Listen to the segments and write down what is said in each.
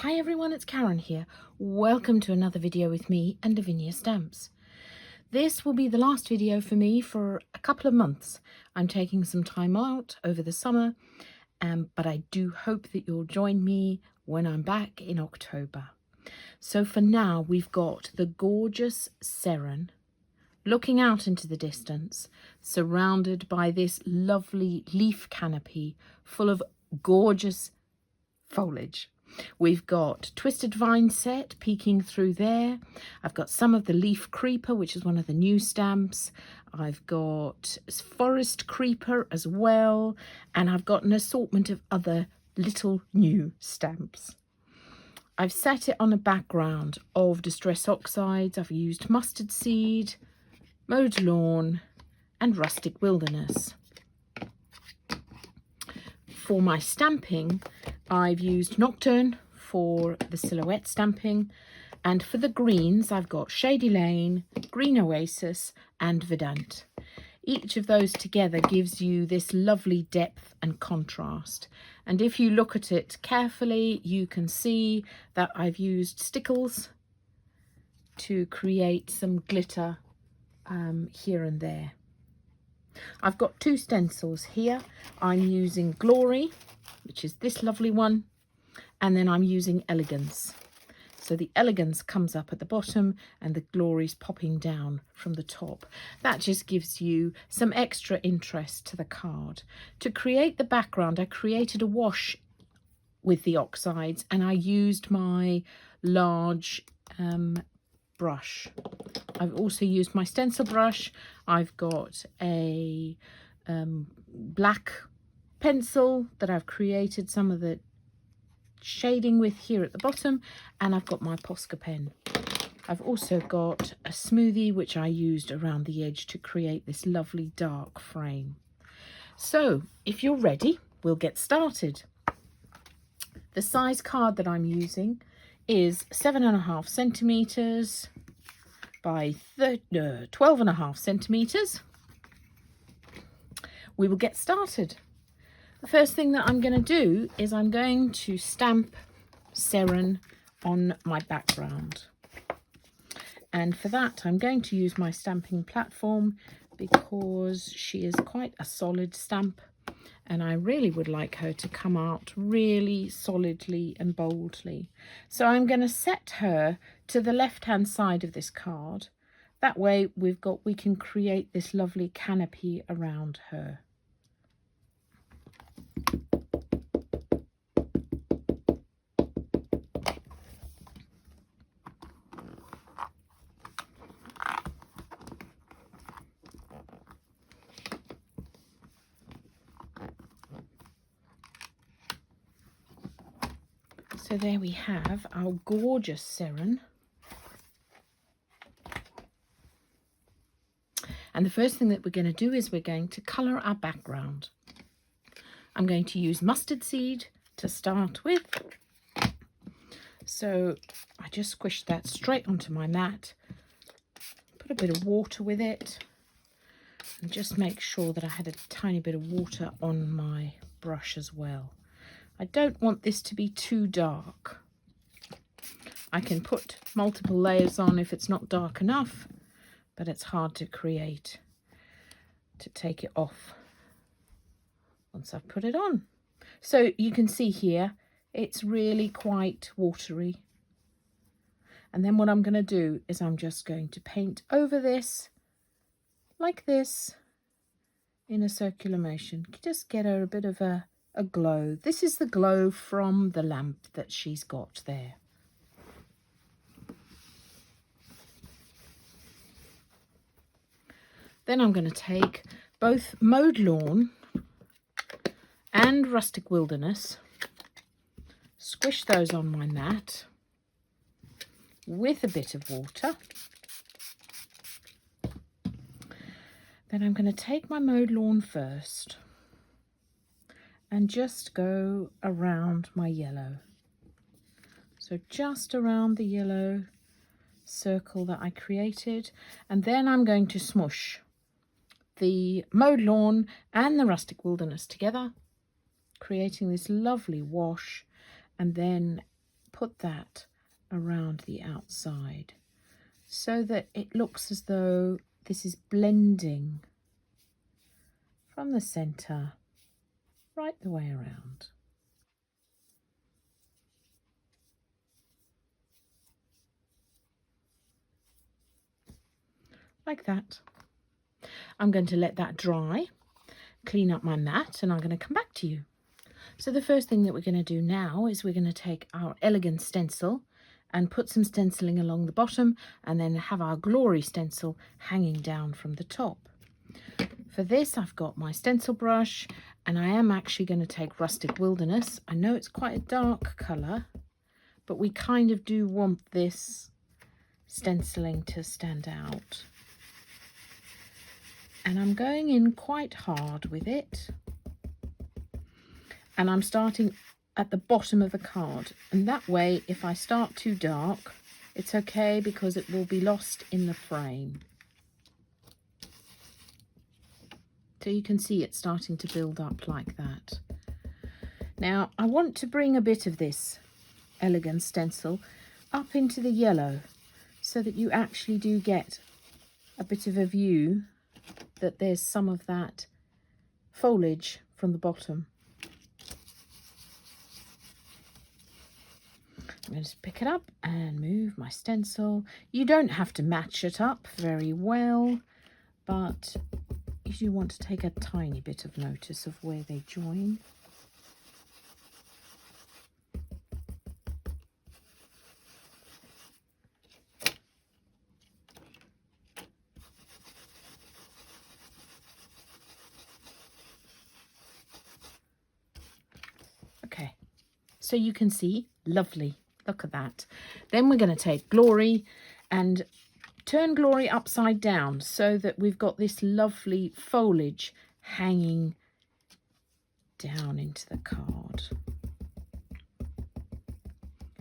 Hi everyone, it's Karen here. Welcome to another video with me and Lavinia stamps. This will be the last video for me for a couple of months. I'm taking some time out over the summer, but I do hope that you'll join me when I'm back in October. So for now, we've got the gorgeous Seren looking out into the distance, surrounded by this lovely leaf canopy full of gorgeous foliage. We've got Twisted Vine Set peeking through there. I've got some of the Leaf Creeper, which is one of the new stamps. I've got Forest Creeper as well. And I've got an assortment of other little new stamps. I've set it on a background of Distress Oxides. I've used Mustard Seed, Mowed Lawn and Rustic Wilderness. For my stamping, I've used Nocturne for the silhouette stamping, and for the greens I've got Shady Lane, Green Oasis and Verdant. Each of those together gives you this lovely depth and contrast, and if you look at it carefully you can see that I've used stickles to create some glitter here and there. I've got two stencils here. I'm using Glory, which is this lovely one, and then I'm using Elegance. So the Elegance comes up at the bottom and the Glory's popping down from the top. That just gives you some extra interest to the card. To create the background, I created a wash with the oxides and I used my large brush. I've also used my stencil brush. I've got a black pencil that I've created some of the shading with here at the bottom, and I've got my Posca pen. I've also got a smoothie which I used around the edge to create this lovely dark frame. So if you're ready, we'll get started. The size card that I'm using is 7.5 centimeters by 12.5 centimeters. We will get started. The first thing that I'm going to do is I'm going to stamp Seren on my background. And for that, I'm going to use my stamping platform because she is quite a solid stamp. And I really would like her to come out really solidly and boldly. So I'm going to set her to the left-hand side of this card. That way we can create this lovely canopy around her. So there we have our gorgeous Seren. And the first thing that we're going to do is we're going to colour our background. I'm going to use Mustard Seed to start with. So I just squished that straight onto my mat, put a bit of water with it, and just make sure that I had a tiny bit of water on my brush as well. I don't want this to be too dark. I can put multiple layers on if it's not dark enough, but it's hard to take it off once I've put it on. So you can see here, it's really quite watery. And then what I'm going to do is I'm just going to paint over this, like this, in a circular motion. Just get her a bit of a glow. This is the glow from the lamp that she's got there. Then I'm going to take both Mowed Lawn and Rustic Wilderness, squish those on my mat with a bit of water. Then I'm going to take my Mowed Lawn first and just go around my yellow. So just around the yellow circle that I created, and then I'm going to smush the Mowed Lawn and the Rustic Wilderness together, creating this lovely wash, and then put that around the outside so that it looks as though this is blending from the center right the way around. Like that. I'm going to let that dry, clean up my mat, and I'm going to come back to you. So the first thing that we're going to do now is we're going to take our elegant stencil and put some stenciling along the bottom, and then have our glory stencil hanging down from the top. For this, I've got my stencil brush, and I am actually going to take Rustic Wilderness. I know it's quite a dark colour, but we kind of do want this stenciling to stand out. And I'm going in quite hard with it. And I'm starting at the bottom of the card. And that way, if I start too dark, it's okay because it will be lost in the frame. So you can see it starting to build up like that. Now, I want to bring a bit of this elegant stencil up into the yellow so that you actually do get a bit of a view that there's some of that foliage from the bottom. I'm going to pick it up and move my stencil. You don't have to match it up very well, but you do want to take a tiny bit of notice of where they join. Okay, so you can see, lovely. Look at that. Then we're going to take Glory and turn Glory upside down so that we've got this lovely foliage hanging down into the card.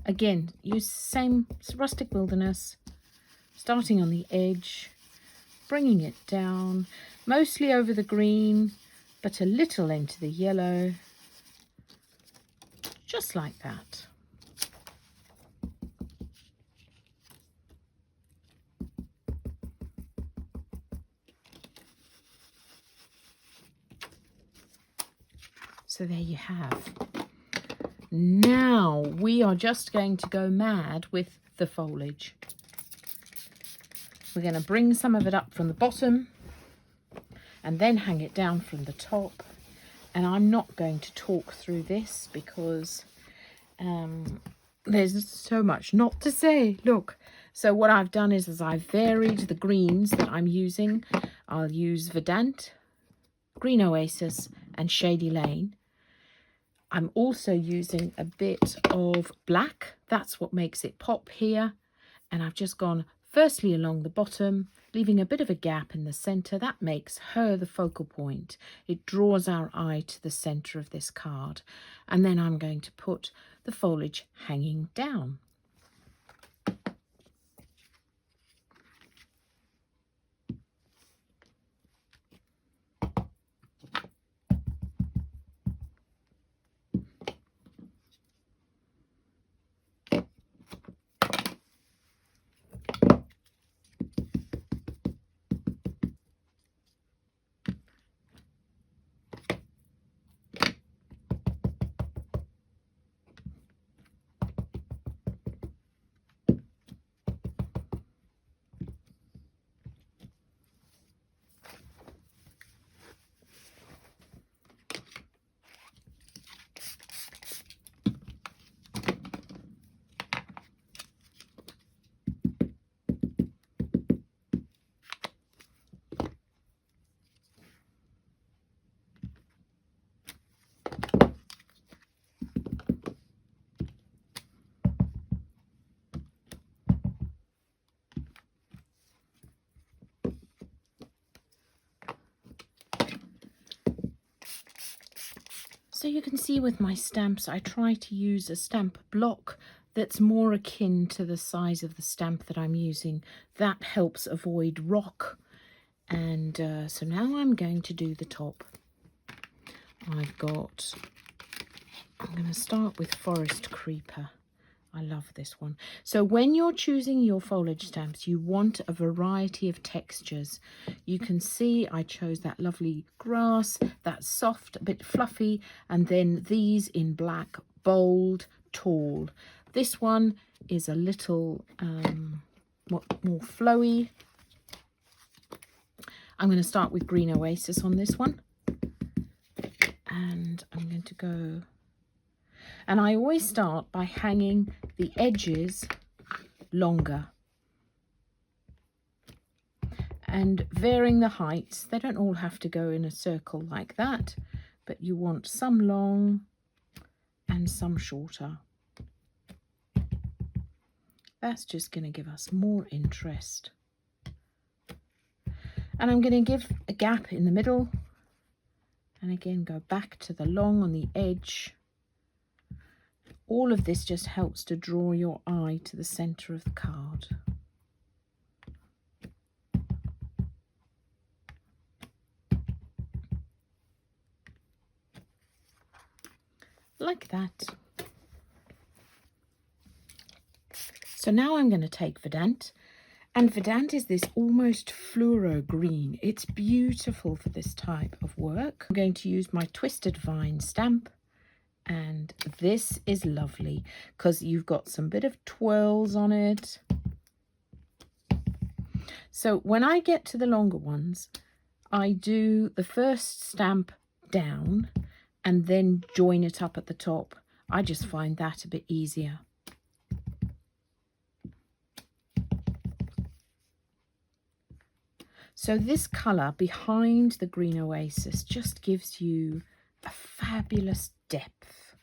Again, use the same Rustic Wilderness, starting on the edge, bringing it down, mostly over the green, but a little into the yellow, just like that. So there you have. Now we are just going to go mad with the foliage. We're going to bring some of it up from the bottom and then hang it down from the top. And I'm not going to talk through this because there's so much not to say. Look, so what I've done is I've varied the greens that I'm using. I'll use Verdant, Green Oasis and Shady Lane. I'm also using a bit of black. That's what makes it pop here. And I've just gone firstly along the bottom, leaving a bit of a gap in the centre. That makes her the focal point. It draws our eye to the centre of this card. And then I'm going to put the foliage hanging down. So you can see with my stamps, I try to use a stamp block that's more akin to the size of the stamp that I'm using. That helps avoid rock. And so now I'm going to do the top. I'm going to start with Forest Creeper. I love this one. So when you're choosing your foliage stamps, you want a variety of textures. You can see I chose that lovely grass, that soft, a bit fluffy, and then these in black, bold, tall. This one is a little more flowy. I'm going to start with Green Oasis on this one. And I'm going to go... And I always start by hanging the edges longer and varying the heights. They don't all have to go in a circle like that, but you want some long and some shorter. That's just going to give us more interest. And I'm going to give a gap in the middle, and again go back to the long on the edge. All of this just helps to draw your eye to the center of the card. Like that. So now I'm going to take Verdant. And Verdant is this almost fluoro green. It's beautiful for this type of work. I'm going to use my Twisted Vine stamp. And this is lovely because you've got some bit of twirls on it. So when I get to the longer ones, I do the first stamp down and then join it up at the top. I just find that a bit easier. So this colour behind the Green Oasis just gives you a fabulous depth.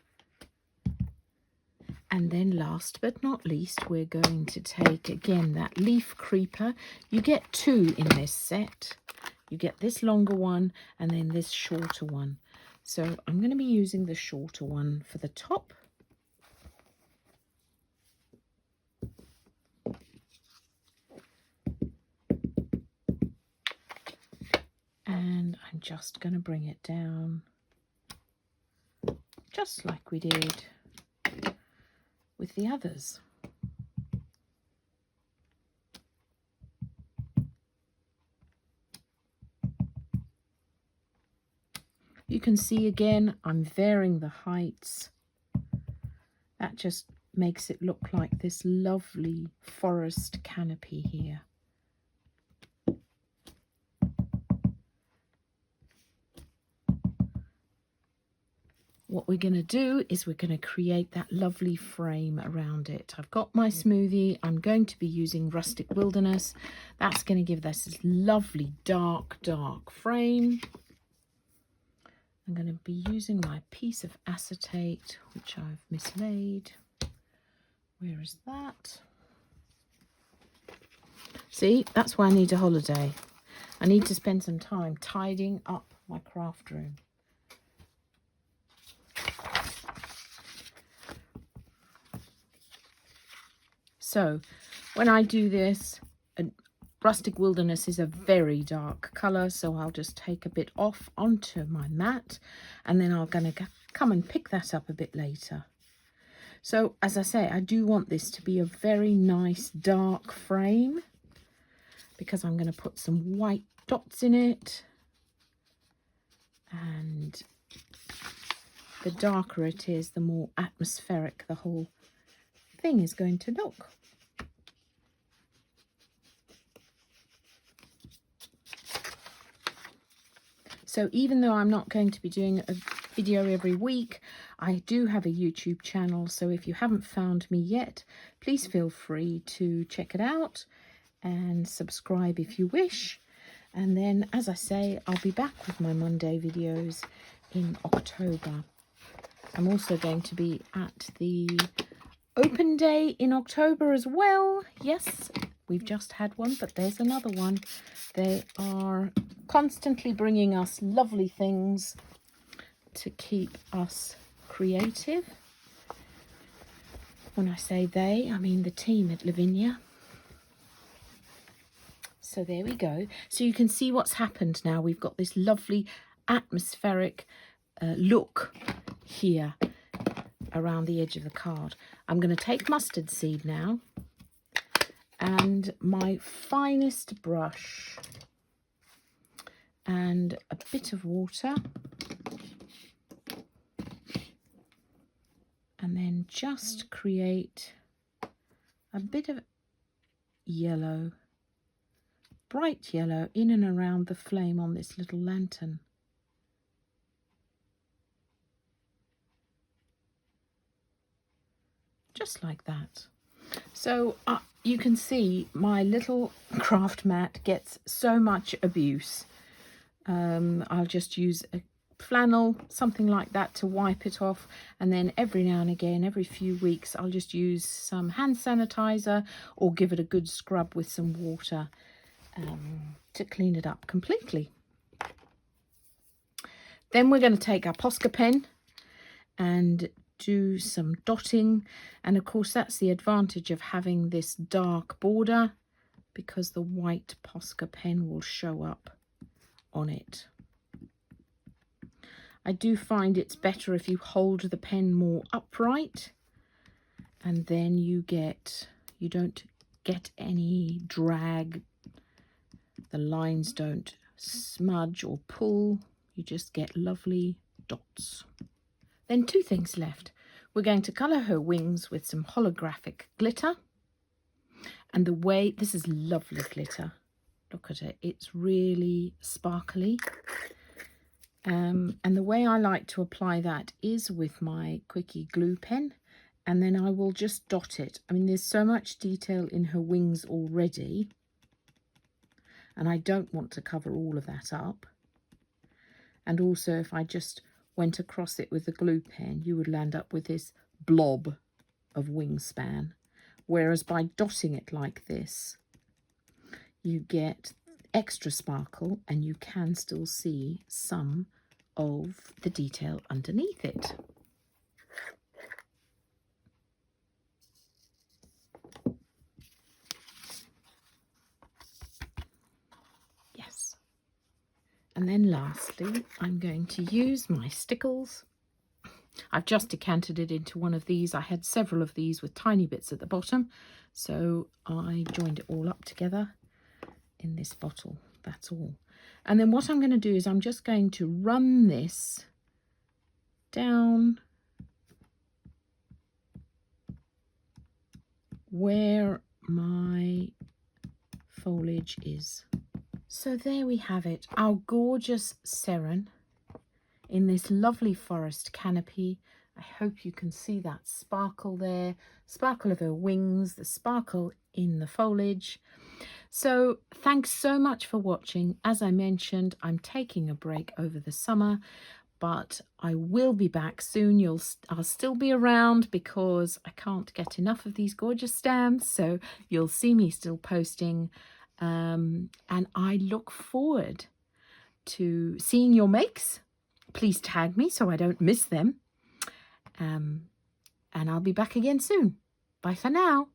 And then last but not least, we're going to take again that Leaf Creeper. You get two in this set. You get this longer one and then this shorter one. So I'm going to be using the shorter one for the top. And I'm just going to bring it down just like we did with the others. You can see again, I'm varying the heights. That just makes it look like this lovely forest canopy here. What we're going to do is we're going to create that lovely frame around it. I've got my smoothie. I'm going to be using Rustic Wilderness. That's going to give us this lovely dark frame. I'm going to be using my piece of acetate, which I've mislaid. Where is that? See, that's why I need a holiday. I need to spend some time tidying up my craft room. So when I do this, Rustic Wilderness is a very dark colour, so I'll just take a bit off onto my mat, and then I'm going to come and pick that up a bit later. So as I say, I do want this to be a very nice dark frame because I'm going to put some white dots in it, and the darker it is, the more atmospheric the whole thing is going to look. So even though I'm not going to be doing a video every week, I do have a YouTube channel. So if you haven't found me yet, please feel free to check it out and subscribe if you wish. And then, as I say, I'll be back with my Monday videos in October. I'm also going to be at the open day in October as well. Yes, we've just had one, but there's another one. They are constantly bringing us lovely things to keep us creative. When I say they, I mean the team at Lavinia. So there we go. So you can see what's happened now. We've got this lovely atmospheric look here around the edge of the card. I'm going to take mustard seed now and my finest brush and a bit of water, and then just create a bit of yellow, bright yellow, in and around the flame on this little lantern. Just like that. So you can see my little craft mat gets so much abuse. I'll just use a flannel, something like that, to wipe it off, and then every now and again, every few weeks, I'll just use some hand sanitizer or give it a good scrub with some water to clean it up completely. Then we're going to take our Posca pen and do some dotting, and of course that's the advantage of having this dark border, because the white Posca pen will show up on it. I do find it's better if you hold the pen more upright, and then you don't get any drag. The lines don't smudge or pull. You just get lovely dots. Then two things left. We're going to colour her wings with some holographic glitter. And this is lovely glitter. Look at it. It's really sparkly. And the way I like to apply that is with my Quickie glue pen. And then I will just dot it. I mean, there's so much detail in her wings already. And I don't want to cover all of that up. And also, if I just went across it with the glue pen, you would land up with this blob of wingspan. Whereas by dotting it like this, you get extra sparkle and you can still see some of the detail underneath it. Yes. And then lastly, I'm going to use my stickles. I've just decanted it into one of these. I had several of these with tiny bits at the bottom, so I joined it all up together in this bottle. That's all. And then what I'm going to do is I'm just going to run this down where my foliage is. So there we have it, our gorgeous Seren in this lovely forest canopy. I hope you can see that sparkle there, sparkle of her wings, the sparkle in the foliage. So thanks so much for watching. As I mentioned, I'm taking a break over the summer, but I will be back soon. I'll still be around because I can't get enough of these gorgeous stamps, so you'll see me still posting, and I look forward to seeing your makes. Please tag me so I don't miss them. And I'll be back again soon. Bye for now.